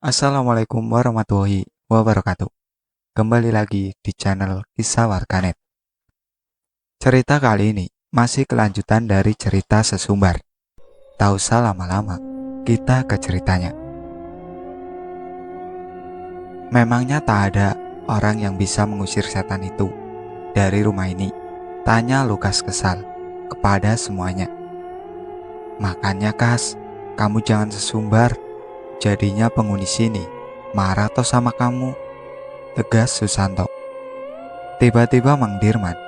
Assalamualaikum warahmatullahi wabarakatuh. Kembali lagi di channel Kisah Warganet. Cerita kali ini masih kelanjutan dari cerita sesumbar. Tak usah lama-lama, kita ke ceritanya. Memangnya tak ada orang yang bisa mengusir setan itu dari rumah ini? Tanya Lukas kesal kepada semuanya. Makanya Kas, kamu jangan sesumbar. Jadinya penghuni sini marah toh sama kamu, tegas Susanto. Tiba-tiba Mang Dirman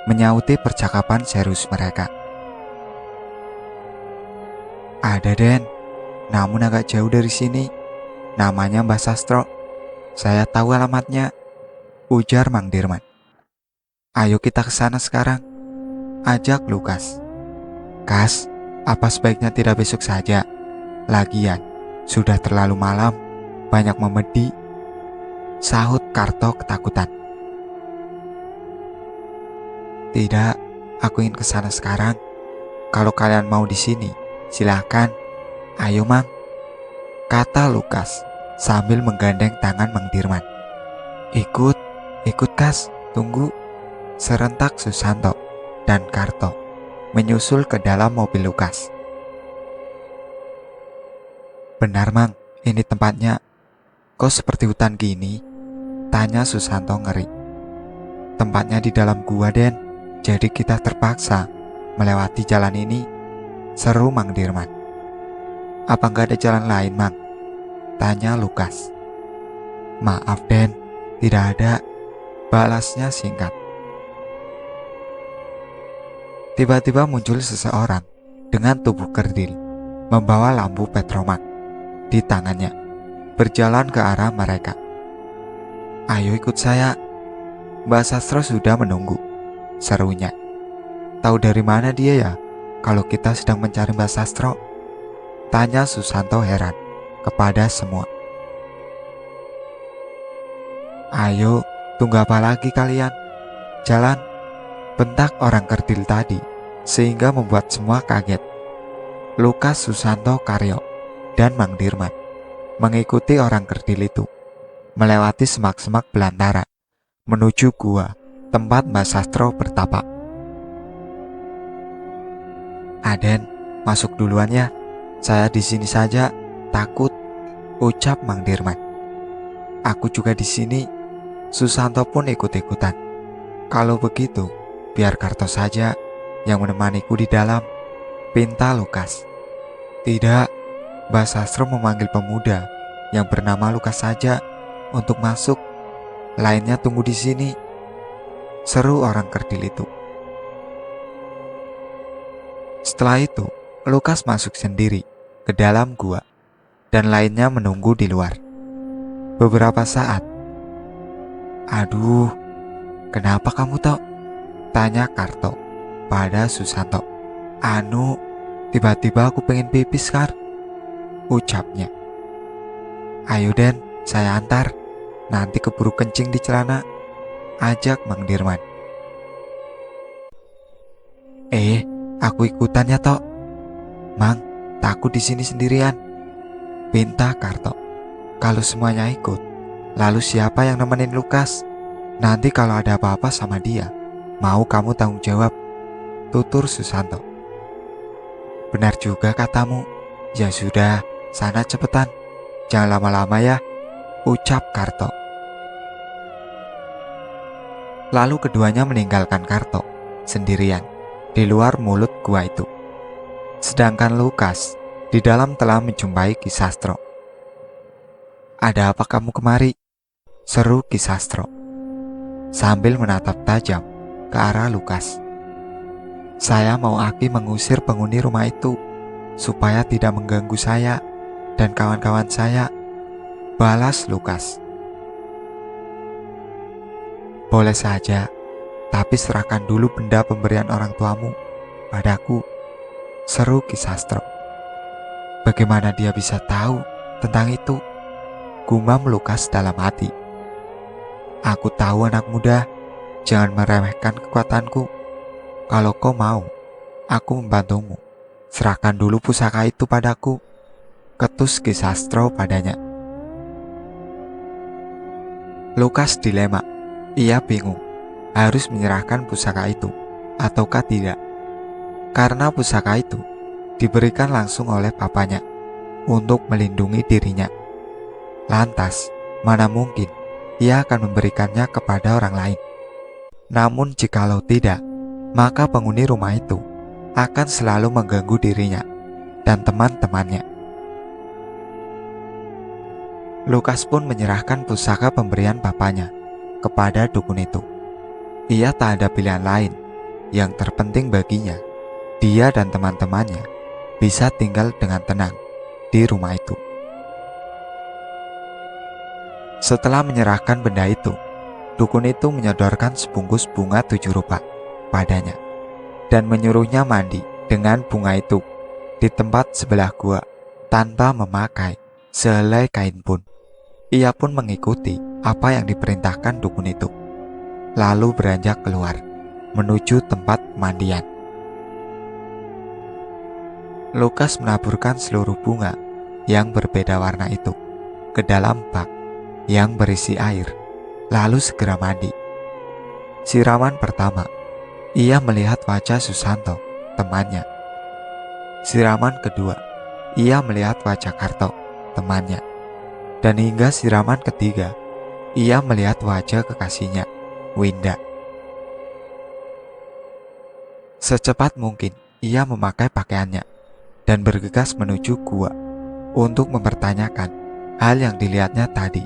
menyauti percakapan serius mereka. Ada Den, namun agak jauh dari sini. Namanya Mbah Sastro. Saya tahu alamatnya, ujar Mang Dirman. Ayo kita ke sana sekarang, ajak Lukas. Kas, apa sebaiknya tidak besok saja? Lagian, sudah terlalu malam, banyak memedi, sahut Karto ketakutan. Tidak, aku ingin ke sana sekarang. Kalau kalian mau di sini, silakan. Ayo Mang, kata Lukas sambil menggandeng tangan Mang Dirman. Ikut Kas, tunggu, serentak Susanto dan Karto menyusul ke dalam mobil Lukas. Benar Mang, ini tempatnya. Kok seperti hutan gini? Tanya Susanto ngeri. Tempatnya di dalam gua Den, jadi kita terpaksa melewati jalan ini, seru Mang Dirman. Apa nggak ada jalan lain Mang? Tanya Lukas. Maaf Den, tidak ada, balasnya singkat. Tiba-tiba muncul seseorang dengan tubuh kerdil, membawa lampu petromak di tangannya, berjalan ke arah mereka. Ayo ikut saya, Mbak Sastro sudah menunggu, serunya. Tahu dari mana dia ya kalau kita sedang mencari Mbak Sastro? Tanya Susanto heran kepada semua. Ayo, tunggu apa lagi kalian? Jalan, bentak orang kerdil tadi sehingga membuat semua kaget. Lukas, Susanto, Karyo, dan Mang Dirman mengikuti orang kerdil itu, melewati semak-semak belantara, menuju gua tempat Mbak Sastro bertapa. Aden, masuk duluan ya, saya di sini saja, takut, ucap Mang Dirman. Aku juga di sini, Susanto pun ikut-ikutan. Kalau begitu, biar Karto saja yang menemaniku di dalam, pinta Lukas. Tidak, Mbak Sastro memanggil pemuda yang bernama Lukas saja untuk masuk. Lainnya tunggu di sini, seru orang kerdil itu. Setelah itu, Lukas masuk sendiri ke dalam gua dan lainnya menunggu di luar. Beberapa saat, aduh, kenapa kamu Tok? Tanya Karto pada Susanto. Tiba-tiba aku pengen pipis Kar, ucapnya. Ayo Den, saya antar, nanti keburu kencing di celana, ajak Mang Dirman. Aku ikutan ya Tok. Mang, takut di sini sendirian, pinta Karto. Kalau semuanya ikut, lalu siapa yang nemenin Lukas? Nanti kalau ada apa-apa sama dia, mau kamu tanggung jawab, tutur Susanto. Benar juga katamu. Ya sudah, sana cepetan, jangan lama-lama ya, ucap Karto. Lalu keduanya meninggalkan Karto sendirian di luar mulut gua itu. Sedangkan Lukas di dalam telah menjumpai Ki Sastro. Ada apa kamu kemari? Seru Ki Sastro sambil menatap tajam ke arah Lukas. Saya mau Aki mengusir penghuni rumah itu supaya tidak mengganggu saya dan kawan-kawan saya, balas Lukas. Boleh saja, tapi serahkan dulu benda pemberian orang tuamu padaku, seru Ki Sastro. Bagaimana dia bisa tahu tentang itu? Gumam Lukas dalam hati. Aku tahu anak muda, jangan meremehkan kekuatanku. Kalau kau mau, aku membantumu. Serahkan dulu pusaka itu padaku, ketus Ki Sastro padanya. Lukas dilema. Ia bingung harus menyerahkan pusaka itu ataukah tidak. Karena pusaka itu diberikan langsung oleh papanya untuk melindungi dirinya. Lantas, mana mungkin ia akan memberikannya kepada orang lain. Namun jikalau tidak, maka penghuni rumah itu akan selalu mengganggu dirinya dan teman-temannya. Lukas pun menyerahkan pusaka pemberian papanya kepada dukun itu. Ia tak ada pilihan lain. Yang terpenting baginya, dia dan teman-temannya bisa tinggal dengan tenang di rumah itu. Setelah menyerahkan benda itu, dukun itu menyodorkan sebungkus bunga 7 rupa padanya dan menyuruhnya mandi dengan bunga itu di tempat sebelah gua tanpa memakai sehelai kain pun. Ia pun mengikuti apa yang diperintahkan dukun itu, lalu beranjak keluar menuju tempat pemandian. Lukas menaburkan seluruh bunga yang berbeda warna itu ke dalam bak yang berisi air, lalu segera mandi. Siraman pertama, ia melihat wajah Susanto, temannya. Siraman kedua, ia melihat wajah Karto, temannya. Dan hingga siraman ketiga, ia melihat wajah kekasihnya, Winda. Secepat mungkin, ia memakai pakaiannya dan bergegas menuju gua untuk mempertanyakan hal yang dilihatnya tadi,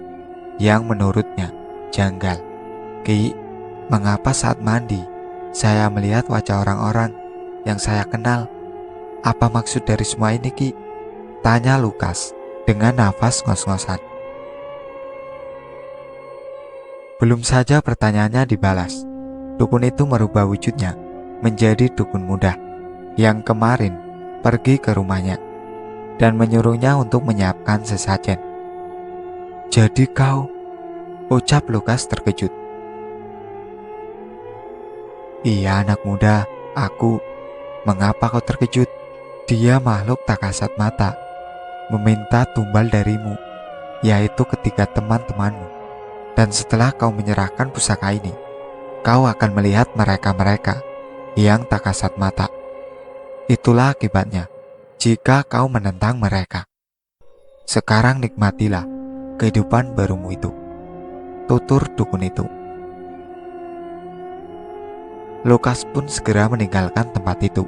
yang menurutnya janggal. Ki, mengapa saat mandi saya melihat wajah orang-orang yang saya kenal? Apa maksud dari semua ini, Ki? Tanya Lukas dengan nafas ngos-ngosan. Belum saja pertanyaannya dibalas, dukun itu merubah wujudnya menjadi dukun muda yang kemarin pergi ke rumahnya dan menyuruhnya untuk menyiapkan sesajen. Jadi kau, ucap Lukas terkejut. Iya anak muda, aku. Mengapa kau terkejut? Dia makhluk tak kasat mata, meminta tumbal darimu, yaitu ketiga teman-temanmu. Dan setelah kau menyerahkan pusaka ini, kau akan melihat mereka-mereka yang tak kasat mata. Itulah akibatnya jika kau menentang mereka. Sekarang nikmatilah kehidupan barumu itu, tutur dukun itu. Lukas pun segera meninggalkan tempat itu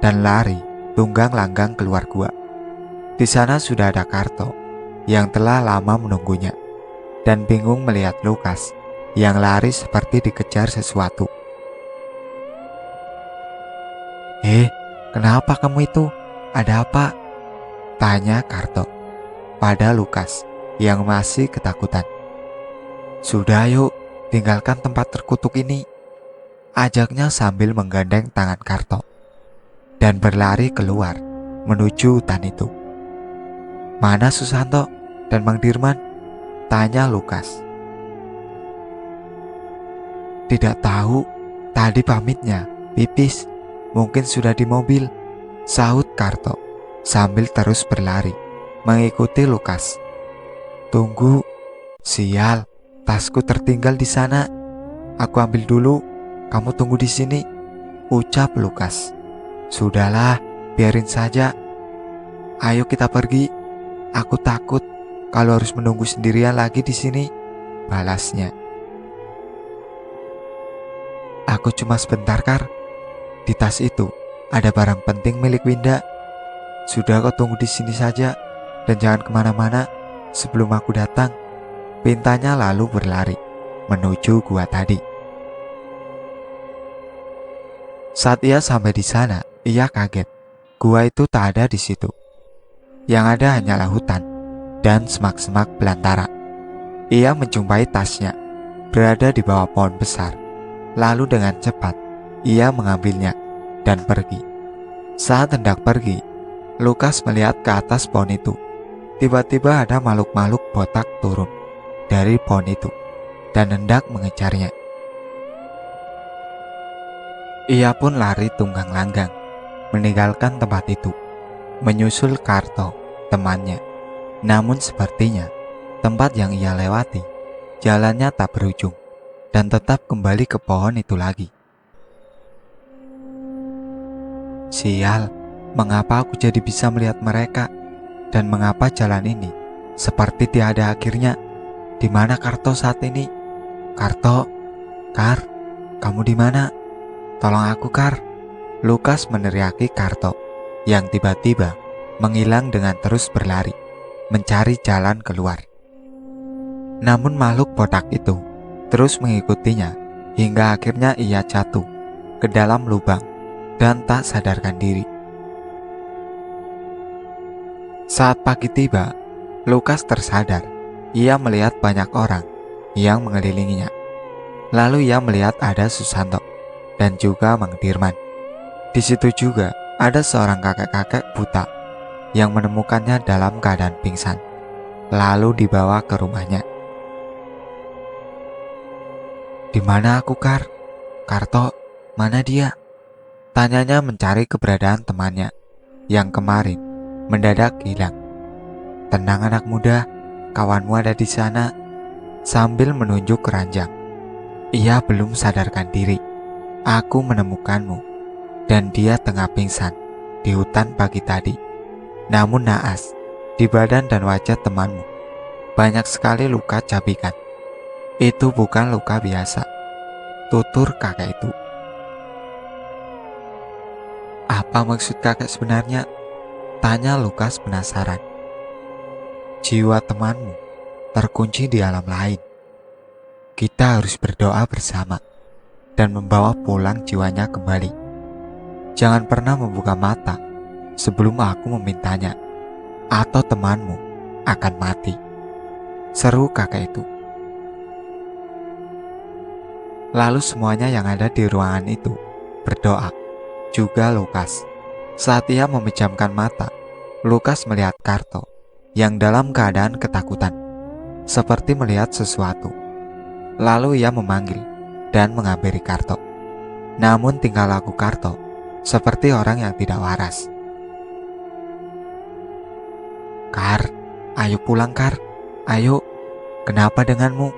dan lari tunggang-langgang keluar gua. Di sana sudah ada Karto yang telah lama menunggunya dan bingung melihat Lukas yang lari seperti dikejar sesuatu. Kenapa kamu itu? Ada apa? Tanya Karto pada Lukas yang masih ketakutan. Sudah yuk, tinggalkan tempat terkutuk ini, ajaknya sambil menggandeng tangan Karto dan berlari keluar menuju hutan itu. Mana Susanto dan Mang Dirman? Tanya Lukas. Tidak tahu, tadi pamitnya pipis, mungkin sudah di mobil, sahut Karto sambil terus berlari mengikuti Lukas. Tunggu, sial, tasku tertinggal di sana. Aku ambil dulu, kamu tunggu di sini, ucap Lukas. Sudahlah, biarin saja. Ayo kita pergi. Aku takut kalau harus menunggu sendirian lagi di sini, balasnya. Aku cuma sebentar, Kar. Di tas itu ada barang penting milik Winda. Sudah kau tunggu di sini saja dan jangan kemana-mana sebelum aku datang, pintanya lalu berlari menuju gua tadi. Saat ia sampai di sana, ia kaget. Gua itu tak ada di situ. Yang ada hanyalah hutan dan semak-semak belantara. Ia menjumpai tasnya berada di bawah pohon besar. Lalu dengan cepat ia mengambilnya dan pergi. Saat hendak pergi, Lukas melihat ke atas pohon itu. Tiba-tiba ada makhluk-makhluk botak turun dari pohon itu dan hendak mengejarnya. Ia pun lari tunggang-langgang meninggalkan tempat itu, menyusul Karto, temannya. Namun sepertinya tempat yang ia lewati jalannya tak berujung dan tetap kembali ke pohon itu lagi. Sial, mengapa aku jadi bisa melihat mereka? Dan mengapa jalan ini seperti tiada akhirnya? Di mana Karto saat ini? Karto, Kar, kamu di mana? Tolong aku, Kar. Lukas meneriaki Karto yang tiba-tiba menghilang dengan terus berlari, mencari jalan keluar. Namun makhluk botak itu terus mengikutinya hingga akhirnya ia jatuh ke dalam lubang dan tak sadarkan diri. Saat pagi tiba, Lukas tersadar. Ia melihat banyak orang yang mengelilinginya. Lalu ia melihat ada Susanto dan juga Mang Dirman. Di situ juga ada seorang kakek-kakek buta yang menemukannya dalam keadaan pingsan, lalu dibawa ke rumahnya. Di mana aku, Kar? Karto, mana dia? Tanyanya mencari keberadaan temannya yang kemarin mendadak hilang. Tenang anak muda, kawanmu ada di sana, sambil menunjuk keranjang. Ia belum sadarkan diri. Aku menemukanmu, dan dia tengah pingsan di hutan pagi tadi. Namun naas, di badan dan wajah temanmu banyak sekali luka cabikan. Itu bukan luka biasa, tutur kakek itu. Apa maksud kakek sebenarnya? Tanya Lukas penasaran. Jiwa temanmu terkunci di alam lain. Kita harus berdoa bersama dan membawa pulang jiwanya kembali. Jangan pernah membuka mata sebelum aku memintanya, atau temanmu akan mati, seru kakek itu. Lalu semuanya yang ada di ruangan itu berdoa, juga Lukas. Saat ia memejamkan mata, Lukas melihat Karto yang dalam keadaan ketakutan, seperti melihat sesuatu. Lalu ia memanggil dan menghampiri Karto. Namun tingkah laku Karto seperti orang yang tidak waras. Kar, ayo pulang Kar, ayo, kenapa denganmu?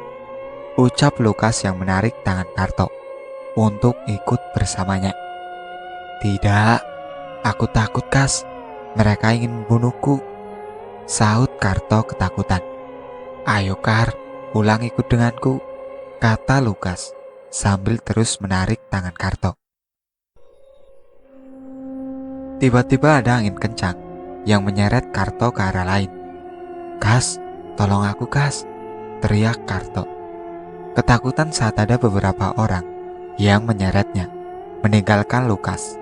Ucap Lukas yang menarik tangan Karto untuk ikut bersamanya. Tidak, aku takut Kas, mereka ingin membunuhku, sahut Karto ketakutan. Ayo Kar, pulang ikut denganku, kata Lukas sambil terus menarik tangan Karto. Tiba-tiba ada angin kencang yang menyeret Karto ke arah lain. Kas, tolong aku Kas, teriak Karto. Ketakutan saat ada beberapa orang yang menyeretnya, meninggalkan Lukas.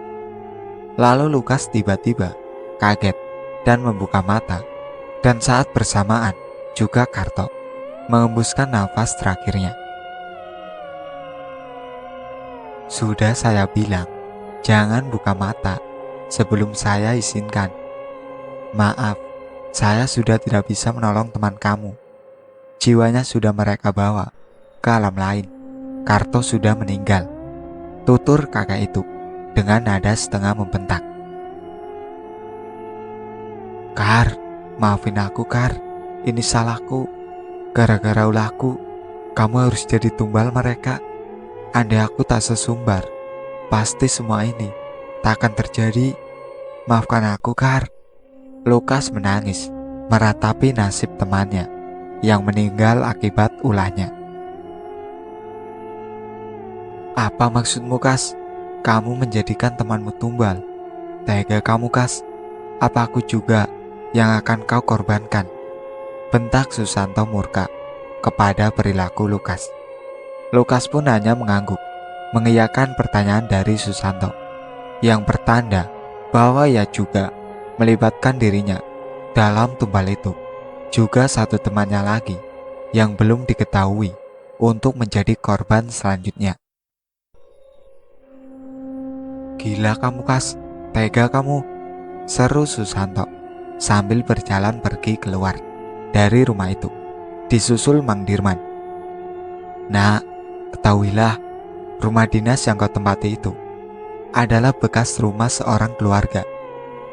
Lalu Lukas tiba-tiba kaget dan membuka mata, dan saat bersamaan juga Karto mengembuskan nafas terakhirnya. Sudah saya bilang, jangan buka mata sebelum saya izinkan. Maaf, saya sudah tidak bisa menolong teman kamu. Jiwanya sudah mereka bawa ke alam lain. Karto sudah meninggal, tutur kakek itu dengan nada setengah membentak. Kar, maafin aku Kar, ini salahku. Gara-gara ulahku, kamu harus jadi tumbal mereka. Andai aku tak sesumbar, pasti semua ini tak akan terjadi. Maafkan aku Kar. Lukas menangis meratapi nasib temannya yang meninggal akibat ulahnya. Apa maksudmu Kas? Kamu menjadikan temanmu tumbal. Tega kamu Kas. Apa aku juga yang akan kau korbankan? Bentak Susanto murka kepada perilaku Lukas. Lukas pun hanya mengangguk, mengiyakan pertanyaan dari Susanto, yang bertanda bahwa ia juga melibatkan dirinya dalam tumbal itu. Juga satu temannya lagi yang belum diketahui untuk menjadi korban selanjutnya. Gila kamu Kas, tega kamu, seru Susanto sambil berjalan pergi keluar dari rumah itu, disusul Mang Dirman. Nak, ketahuilah, rumah dinas yang kau tempati itu adalah bekas rumah seorang keluarga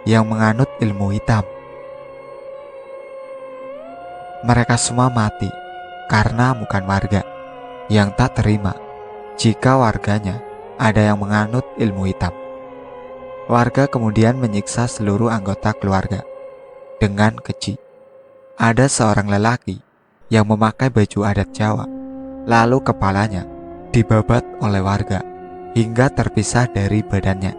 yang menganut ilmu hitam. Mereka semua mati karena bukan warga yang tak terima jika warganya ada yang menganut ilmu hitam. Warga kemudian menyiksa seluruh anggota keluarga dengan keji. Ada seorang lelaki yang memakai baju adat Jawa, lalu kepalanya dibabat oleh warga hingga terpisah dari badannya.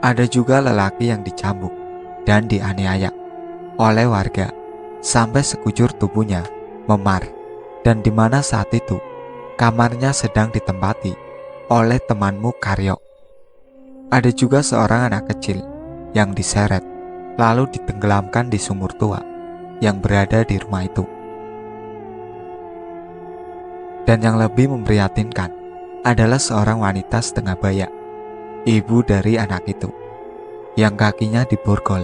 Ada juga lelaki yang dicambuk dan dianiaya oleh warga sampai sekujur tubuhnya memar, dan di mana saat itu kamarnya sedang ditempati oleh temanmu Karyo. Ada juga seorang anak kecil yang diseret lalu ditenggelamkan di sumur tua yang berada di rumah itu. Dan yang lebih memprihatinkan adalah seorang wanita setengah baya, ibu dari anak itu, yang kakinya diborgol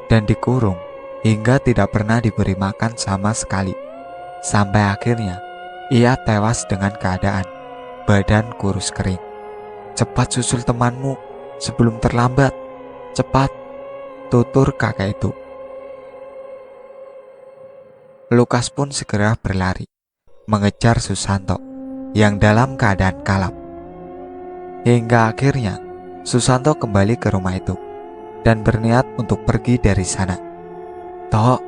dan dikurung hingga tidak pernah diberi makan sama sekali, sampai akhirnya ia tewas dengan keadaan badan kurus kering. "Cepat susul temanmu sebelum terlambat, cepat," tutur kakek itu. Lukas pun segera berlari mengejar Susanto yang dalam keadaan kalap. Hingga akhirnya Susanto kembali ke rumah itu dan berniat untuk pergi dari sana. "Tok,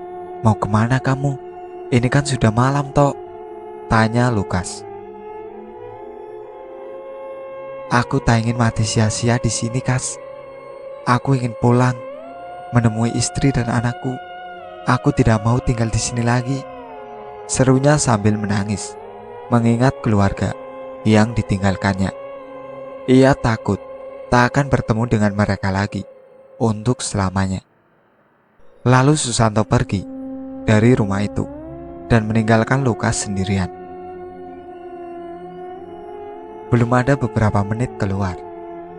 mau kemana kamu? Ini kan sudah malam, Tok," tanya Lukas. "Aku tak ingin mati sia-sia di sini, Kas. Aku ingin pulang, menemui istri dan anakku. Aku tidak mau tinggal di sini lagi," serunya sambil menangis, mengingat keluarga yang ditinggalkannya. Ia takut tak akan bertemu dengan mereka lagi untuk selamanya. Lalu Susanto pergi dari rumah itu dan meninggalkan Lukas sendirian. Belum ada beberapa menit keluar,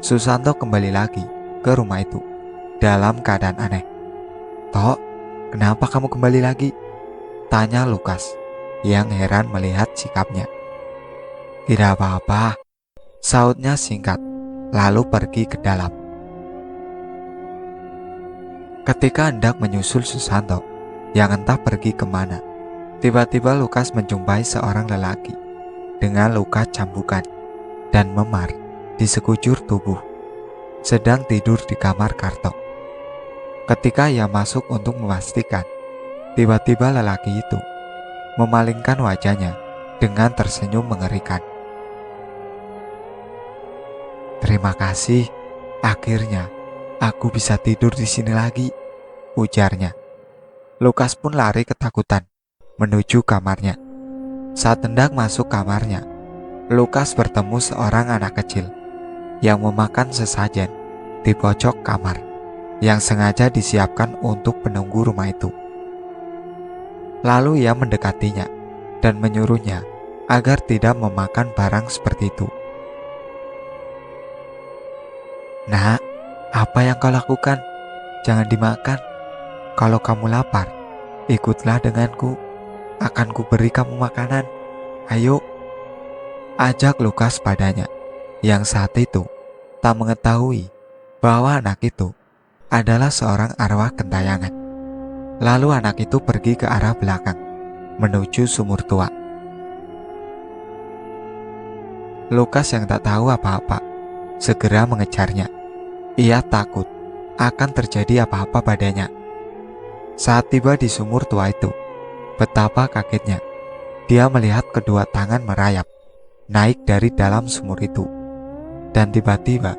Susanto kembali lagi ke rumah itu dalam keadaan aneh. "Tok, kenapa kamu kembali lagi?" tanya Lukas yang heran melihat sikapnya. "Tidak apa-apa," sautnya singkat, lalu pergi ke dalam. Ketika hendak menyusul Susanto yang entah pergi kemana, tiba-tiba Lukas menjumpai seorang lelaki dengan luka cambukan dan memar di sekujur tubuh, sedang tidur di kamar Karto. Ketika ia masuk untuk memastikan, tiba-tiba lelaki itu memalingkan wajahnya dengan tersenyum mengerikan. "Terima kasih, akhirnya aku bisa tidur di sini lagi," ujarnya. Lukas pun lari ketakutan menuju kamarnya. Saat hendak masuk kamarnya, Lukas bertemu seorang anak kecil yang memakan sesajen di pojok kamar yang sengaja disiapkan untuk penunggu rumah itu. Lalu ia mendekatinya dan menyuruhnya agar tidak memakan barang seperti itu. "Nak, apa yang kau lakukan? Jangan dimakan. Kalau kamu lapar, ikutlah denganku. Akan kuberi kamu makanan. Ayo," ajak Lukas padanya, yang saat itu tak mengetahui bahwa anak itu adalah seorang arwah gentayangan. Lalu anak itu pergi ke arah belakang, menuju sumur tua. Lukas yang tak tahu apa-apa segera mengejarnya. Ia takut akan terjadi apa-apa padanya. Saat tiba di sumur tua itu, betapa kagetnya dia melihat kedua tangan merayap naik dari dalam sumur itu, dan tiba-tiba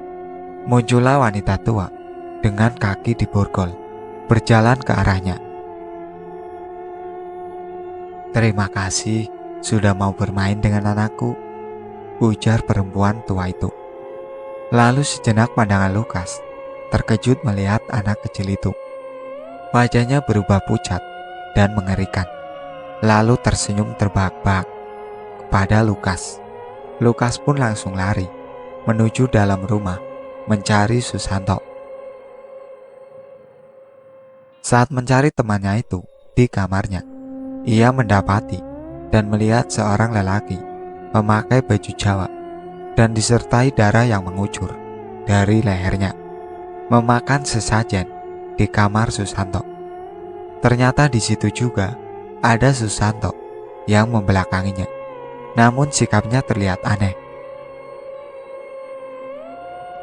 muncullah wanita tua dengan kaki diborgol berjalan ke arahnya. "Terima kasih sudah mau bermain dengan anakku," ujar perempuan tua itu. Lalu sejenak pandangan Lukas terkejut melihat anak kecil itu. Wajahnya berubah pucat dan mengerikan, lalu tersenyum terbahak-bahak kepada Lukas. Lukas pun langsung lari menuju dalam rumah mencari Susanto. Saat mencari temannya itu di kamarnya, ia mendapati dan melihat seorang lelaki memakai baju Jawa dan disertai darah yang mengucur dari lehernya, memakan sesajen di kamar Susanto. Ternyata di situ juga ada Susanto yang membelakanginya. Namun sikapnya terlihat aneh.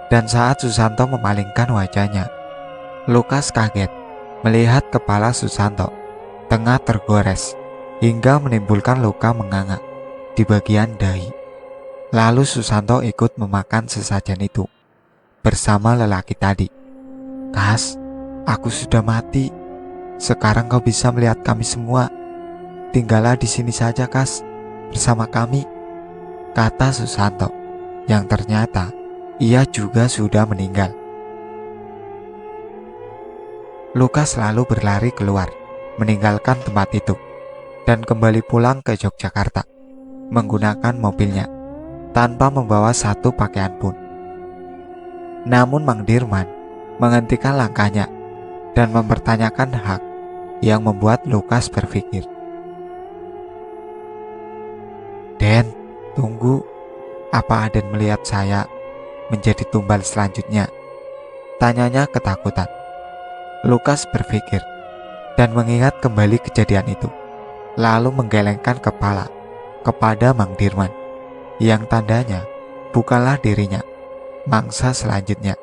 Dan saat Susanto memalingkan wajahnya, Lukas kaget melihat kepala Susanto tengah tergores hingga menimbulkan luka menganga di bagian dahi. Lalu Susanto ikut memakan sesajen itu bersama lelaki tadi. "Kas, aku sudah mati. Sekarang kau bisa melihat kami semua. Tinggallah di sini saja, Kas, bersama kami," kata Susanto, yang ternyata ia juga sudah meninggal. Lukas lalu berlari keluar, meninggalkan tempat itu, dan kembali pulang ke Yogyakarta menggunakan mobilnya, tanpa membawa satu pakaian pun. Namun Mang Dirman menghentikan langkahnya dan mempertanyakan hak yang membuat Lukas berpikir. "Den, tunggu. Apa Aden melihat saya menjadi tumbal selanjutnya?" tanyanya ketakutan. Lukas berpikir dan mengingat kembali kejadian itu, lalu menggelengkan kepala kepada Mang Dirman, yang tandanya bukanlah dirinya mangsa selanjutnya.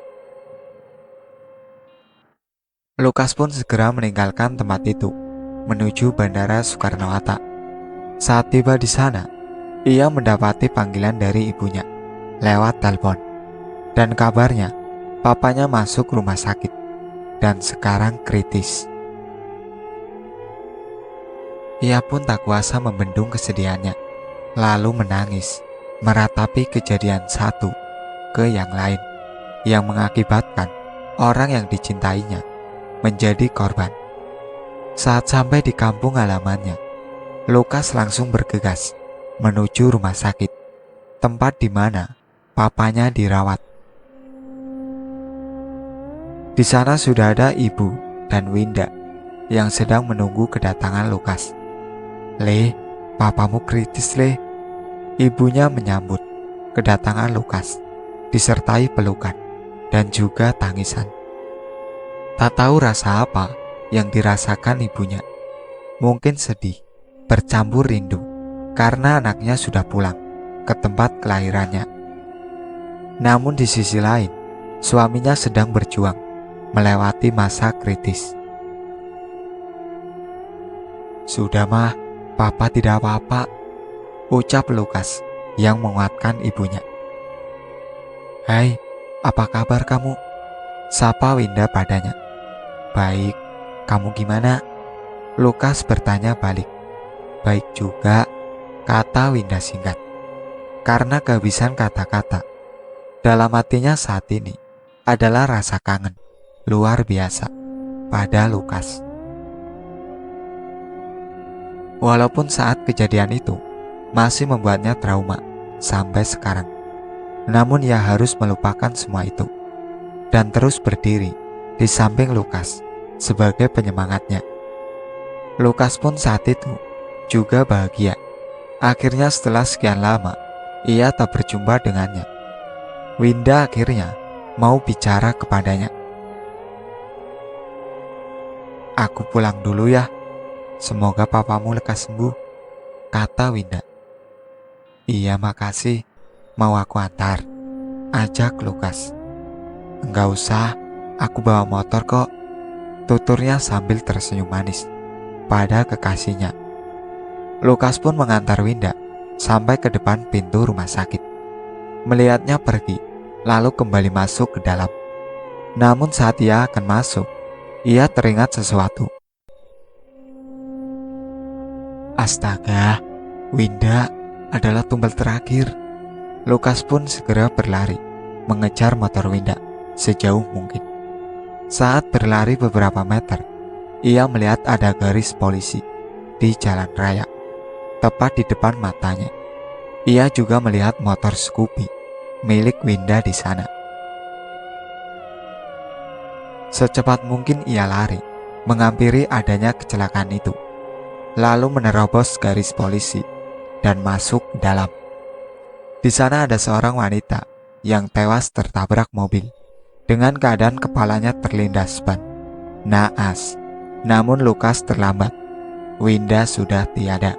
Lukas pun segera meninggalkan tempat itu menuju Bandara Soekarno-Hatta. Saat tiba di sana, ia mendapati panggilan dari ibunya lewat telepon, dan kabarnya papanya masuk rumah sakit dan sekarang kritis. Ia pun tak kuasa membendung kesedihannya, lalu menangis meratapi kejadian satu ke yang lain yang mengakibatkan orang yang dicintainya menjadi korban. Saat sampai di kampung halamannya, Lukas langsung bergegas menuju rumah sakit, tempat di mana papanya dirawat. Di sana sudah ada ibu dan Winda yang sedang menunggu kedatangan Lukas. "Le, papamu kritis, Le," ibunya menyambut kedatangan Lukas, disertai pelukan dan juga tangisan. Tak tahu rasa apa yang dirasakan ibunya. Mungkin sedih, bercampur rindu, karena anaknya sudah pulang ke tempat kelahirannya. Namun di sisi lain, suaminya sedang berjuang melewati masa kritis. "Sudah mah, papa tidak apa-apa," ucap Lukas yang menguatkan ibunya. "Hai, apa kabar kamu?" sapa Winda padanya. "Baik, kamu gimana?" Lukas bertanya balik. "Baik juga," kata Winda singkat. Karena kehabisan kata-kata, dalam hatinya saat ini adalah rasa kangen luar biasa pada Lukas. Walaupun saat kejadian itu masih membuatnya trauma sampai sekarang, namun ia harus melupakan semua itu dan terus berdiri di samping Lukas sebagai penyemangatnya. Lukas pun saat itu juga bahagia. Akhirnya setelah sekian lama, ia tak berjumpa dengannya. Winda akhirnya mau bicara kepadanya. "Aku pulang dulu ya. Semoga papamu lekas sembuh," kata Winda. "Iya, makasih. Mau aku antar?" ajak Lukas. "Enggak usah, aku bawa motor kok," tuturnya sambil tersenyum manis pada kekasihnya. Lukas pun mengantar Winda sampai ke depan pintu rumah sakit. Melihatnya pergi, lalu kembali masuk ke dalam. Namun saat ia akan masuk, ia teringat sesuatu. Astaga, Winda adalah tumbal terakhir. Lukas pun segera berlari mengejar motor Winda sejauh mungkin. Saat berlari beberapa meter, ia melihat ada garis polisi di jalan raya tepat di depan matanya. Ia juga melihat motor Scoopy milik Winda di sana. Secepat mungkin ia lari menghampiri adanya kecelakaan itu, lalu menerobos garis polisi dan masuk ke dalam. Di sana ada seorang wanita yang tewas tertabrak mobil dengan keadaan kepalanya terlindas ban. Naas, namun Lukas terlambat. Winda sudah tiada.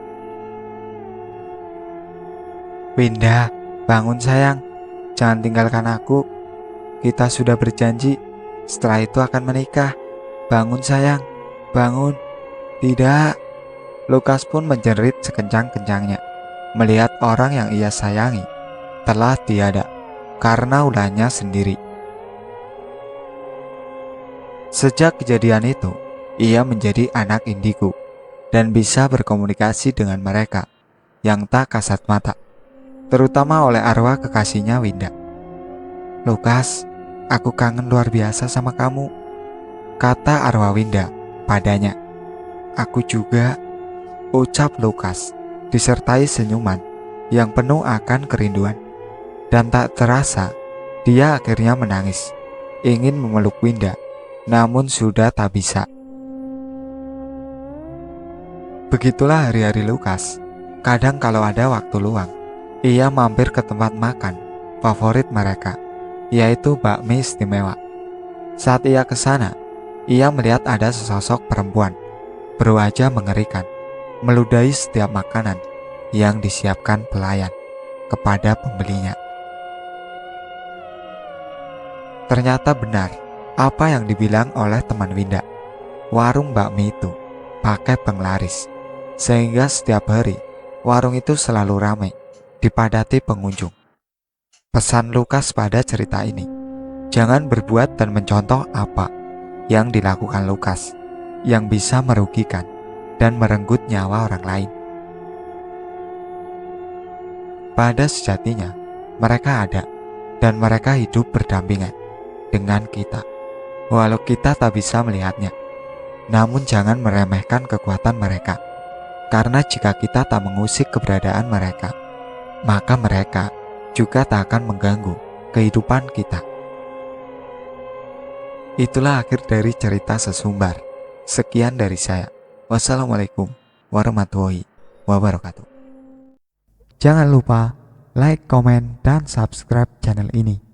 Winda, bangun sayang, jangan tinggalkan aku. Kita sudah berjanji, setelah itu akan menikah. Bangun sayang, bangun. Tidak. Lukas pun menjerit sekencang-kencangnya, melihat orang yang ia sayangi telah tiada karena ulahnya sendiri. Sejak kejadian itu, ia menjadi anak indigo dan bisa berkomunikasi dengan mereka yang tak kasat mata, terutama oleh arwah kekasihnya Winda. Lukas, aku kangen luar biasa sama kamu, kata arwah Winda padanya. Aku juga, ucap Lukas, disertai senyuman yang penuh akan kerinduan. Dan tak terasa, dia akhirnya menangis, ingin memeluk Winda, namun sudah tak bisa. Begitulah hari-hari Lukas. Kadang kalau ada waktu luang, ia mampir ke tempat makan favorit mereka, yaitu bakmi istimewa. Saat ia ke sana, ia melihat ada sesosok perempuan berwajah mengerikan, meludahi setiap makanan yang disiapkan pelayan kepada pembelinya. Ternyata benar apa yang dibilang oleh teman Winda. Warung bakmi itu pakai penglaris, sehingga setiap hari warung itu selalu ramai, dipadati pengunjung. Pesan Lukas pada cerita ini, jangan berbuat dan mencontoh apa yang dilakukan Lukas yang bisa merugikan dan merenggut nyawa orang lain. Pada sejatinya, mereka ada dan mereka hidup berdampingan dengan kita, walau kita tak bisa melihatnya. Namun jangan meremehkan kekuatan mereka, karena jika kita tak mengusik keberadaan mereka, maka mereka juga tak akan mengganggu kehidupan kita. Itulah akhir dari cerita sesumbar. Sekian dari saya. Wassalamualaikum warahmatullahi wabarakatuh. Jangan lupa like, komen, dan subscribe channel ini.